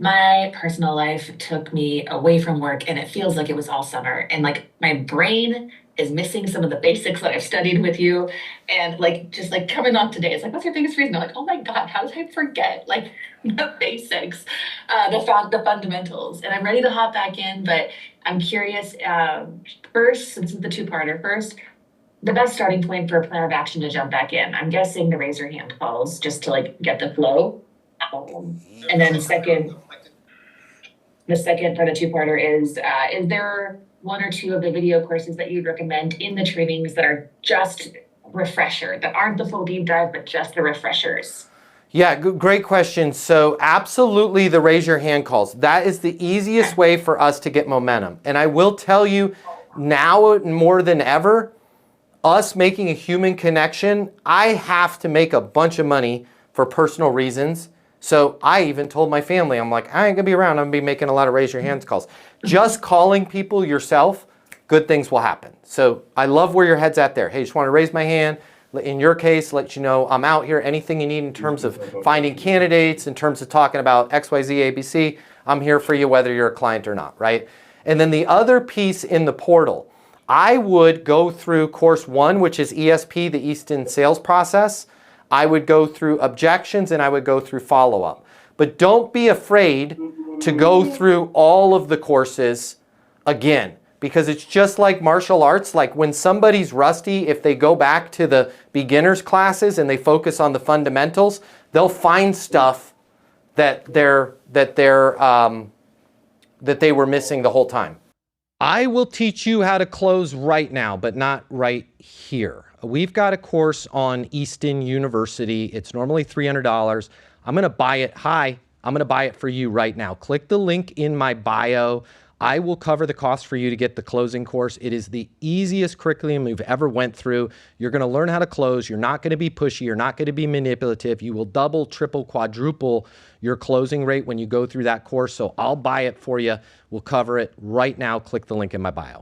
My personal life took me away from work and it feels like it was all summer. And like my brain is missing some of the basics that I've studied with you. And like just like coming on today, it's like, what's your biggest reason? I'm like, oh my God, how did I forget like the basics, the fundamentals? And I'm ready to hop back in, but I'm curious, first, since it's the two-parter, first, the best starting point for a plan of action to jump back in. I'm guessing the raise your hand calls just to like get the flow. And then second, the second part of two-parter is there one or two of the video courses that you'd recommend in the trainings that are just refresher, that aren't the full deep dive, but just the refreshers? Yeah, great question. So absolutely the raise your hand calls. That is the easiest way for us to get momentum. And I will tell you now more than ever, us making a human connection, I have to make a bunch of money for personal reasons. So I even told my family, I'm like, I ain't gonna be around. I'm gonna be making a lot of raise your hands calls. Just calling people yourself, good things will happen. So I love where your head's at there. Hey, just wanna raise my hand. In your case, let you know I'm out here. Anything you need in terms of finding candidates, in terms of talking about XYZ, ABC, I'm here for you whether you're a client or not, right? And then the other piece in the portal, I would go through course 1, which is ESP, the Easton sales process. I would go through objections and I would go through follow-up. But don't be afraid to go through all of the courses again, because it's just like martial arts. Like when somebody's rusty, if they go back to the beginners classes and they focus on the fundamentals, they'll find stuff that they were missing the whole time. I will teach you how to close right now, but not right here. We've got a course on Easton University. It's normally $300. I'm gonna buy it. I'm gonna buy it for you right now. Click the link in my bio. I will cover the cost for you to get the closing course. It is the easiest curriculum we've ever went through. You're gonna learn how to close. You're not gonna be pushy. You're not gonna be manipulative. You will double, triple, quadruple your closing rate when you go through that course. So I'll buy it for you. We'll cover it right now. Click the link in my bio.